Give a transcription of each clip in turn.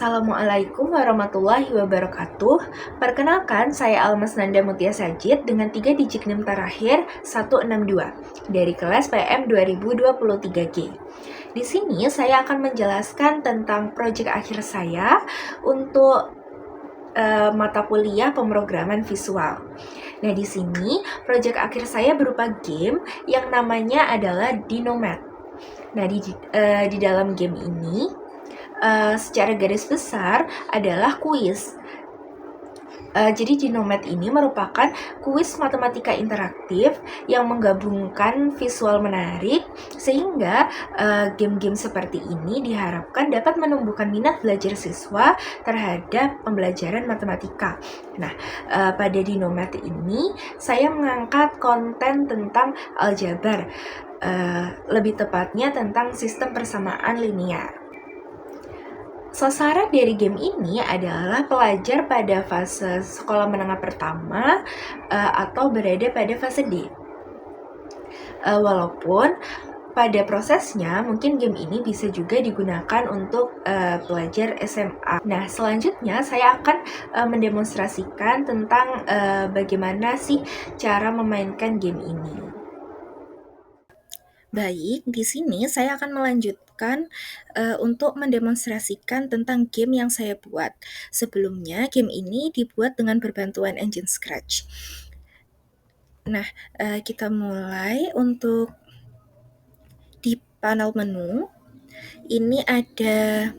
Assalamualaikum warahmatullahi wabarakatuh. Perkenalkan, saya Almas Nanda Mutia Sajid dengan 3 digit NIM terakhir 162 dari kelas PM 2023G. Di sini saya akan menjelaskan tentang proyek akhir saya untuk mata kuliah pemrograman visual. Nah, di sini proyek akhir saya berupa game yang namanya adalah Dinomat. Nah, di dalam game ini secara garis besar adalah kuis. Jadi Dinomat ini merupakan kuis matematika interaktif yang menggabungkan visual menarik sehingga game-game seperti ini diharapkan dapat menumbuhkan minat belajar siswa terhadap pembelajaran matematika. Nah, pada Dinomat ini saya mengangkat konten tentang aljabar, lebih tepatnya tentang sistem persamaan linear. Sasaran dari game ini adalah pelajar pada fase sekolah menengah pertama atau berada pada fase D. Walaupun pada prosesnya mungkin game ini bisa juga digunakan untuk pelajar SMA. Nah, selanjutnya saya akan mendemonstrasikan tentang bagaimana sih cara memainkan game ini. Baik, di sini saya akan melanjutkan untuk mendemonstrasikan tentang game yang saya buat. Sebelumnya, game ini dibuat dengan berbantuan engine Scratch. Nah, kita mulai untuk di panel menu. Ini ada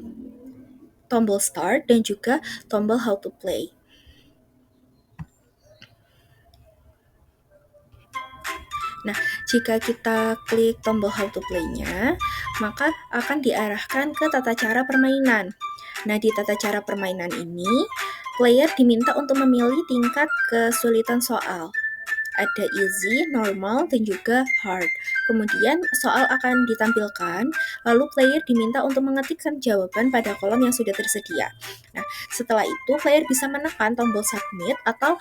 tombol Start dan juga tombol How to Play. Nah, jika kita klik tombol How to Play-nya, maka akan diarahkan ke tata cara permainan. Nah, di tata cara permainan ini, player diminta untuk memilih tingkat kesulitan soal. Ada easy, normal, dan juga hard. Kemudian soal akan ditampilkan, lalu player diminta untuk mengetikkan jawaban pada kolom yang sudah tersedia. Nah, setelah itu player bisa menekan tombol submit atau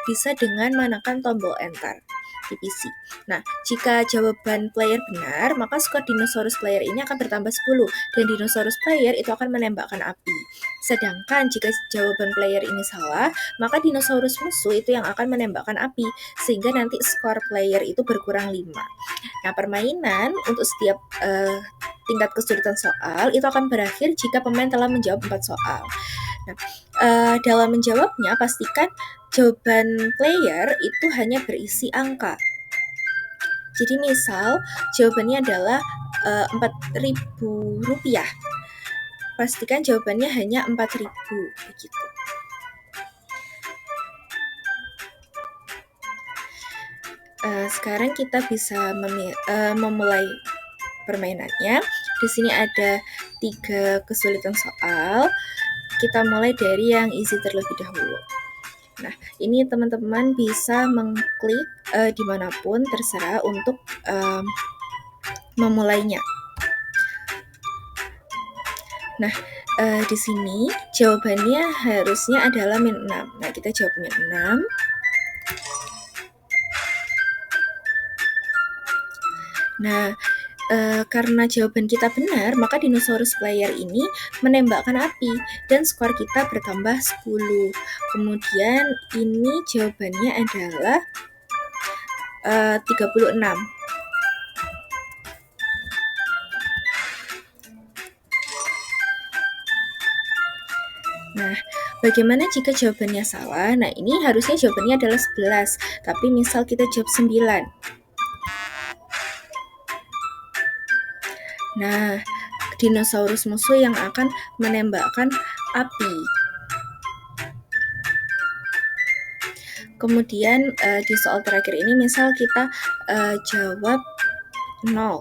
bisa dengan menekan tombol enter di PC. Nah, jika jawaban player benar, maka skor dinosaurus player ini akan bertambah 10 dan dinosaurus player itu akan menembakkan api. Sedangkan jika jawaban player ini salah, maka dinosaurus musuh itu yang akan menembakkan api sehingga nanti skor player itu berkurang 5. Nah, permainan untuk setiap tingkat kesulitan soal itu akan berakhir jika pemain telah menjawab 4 soal. Nah, dalam menjawabnya pastikan jawaban player itu hanya berisi angka. Jadi misal jawabannya adalah Rp4.000. Pastikan jawabannya hanya 4.000 begitu. Sekarang kita bisa memulai permainannya. Di sini ada 3 kesulitan soal. Kita mulai dari yang easy terlebih dahulu. Nah, ini teman-teman bisa mengklik dimanapun terserah untuk memulainya. Nah, di sini jawabannya harusnya adalah -6. Nah, kita jawab -6. Nah, karena jawaban kita benar, maka dinosaurus player ini menembakkan api dan skor kita bertambah 10. Kemudian ini jawabannya adalah 36. Nah, bagaimana jika jawabannya salah? Nah, ini harusnya jawabannya adalah 11, tapi misal kita jawab 9. Nah, dinosaurus musuh yang akan menembakkan api. Kemudian di soal terakhir ini misal kita jawab 0.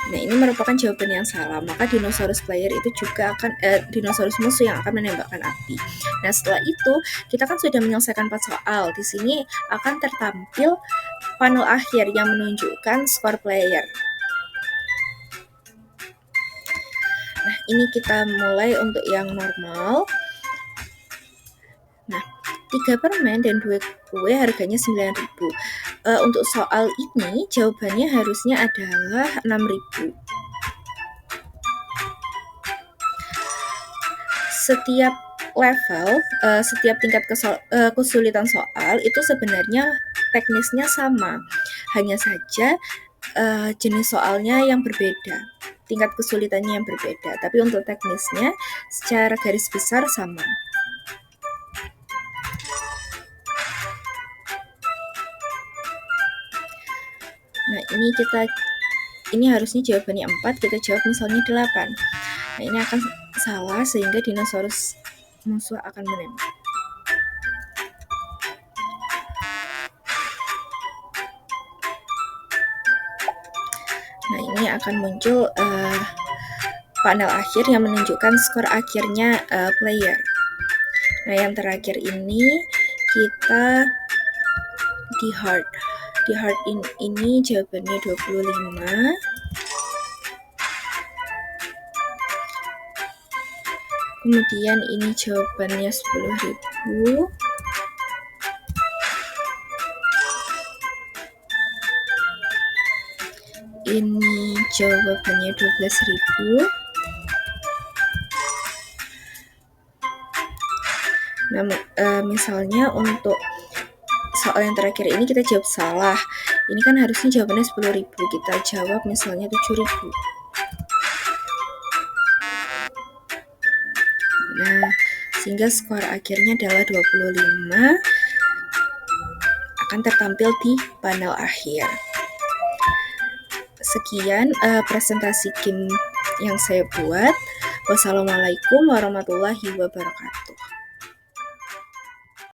Nah, ini merupakan jawaban yang salah, maka dinosaurus player itu juga akan dinosaurus musuh yang akan menembakkan api. Nah, setelah itu kita kan sudah menyelesaikan 4 soal. Di sini akan tertampil panel akhir yang menunjukkan skor player. Nah, ini kita mulai untuk yang normal. Nah, 3 permen dan 2 kue harganya 9.000. Untuk soal ini jawabannya harusnya adalah 6.000. setiap level, setiap tingkat kesulitan soal itu sebenarnya teknisnya sama, hanya saja jenis soalnya yang berbeda, tingkat kesulitannya yang berbeda, tapi untuk teknisnya secara garis besar sama. Nah, ini harusnya jawabannya 4, kita jawab misalnya 8. Nah, ini akan salah sehingga dinosaurus musuh akan menembak. Nah, ini akan muncul panel akhir yang menunjukkan skor akhirnya player. Nah, yang terakhir ini kita di hard. Di hard ini jawabannya 25. Kemudian ini jawabannya 10.000. Ini jawabannya 12.000. Nah, misalnya untuk soal yang terakhir ini kita jawab salah. Ini kan harusnya jawabannya 10.000. Kita jawab misalnya 7.000. Nah, sehingga skor akhirnya adalah 25, akan tertampil di panel akhir. Sekian presentasi game yang saya buat. Wassalamualaikum warahmatullahi wabarakatuh.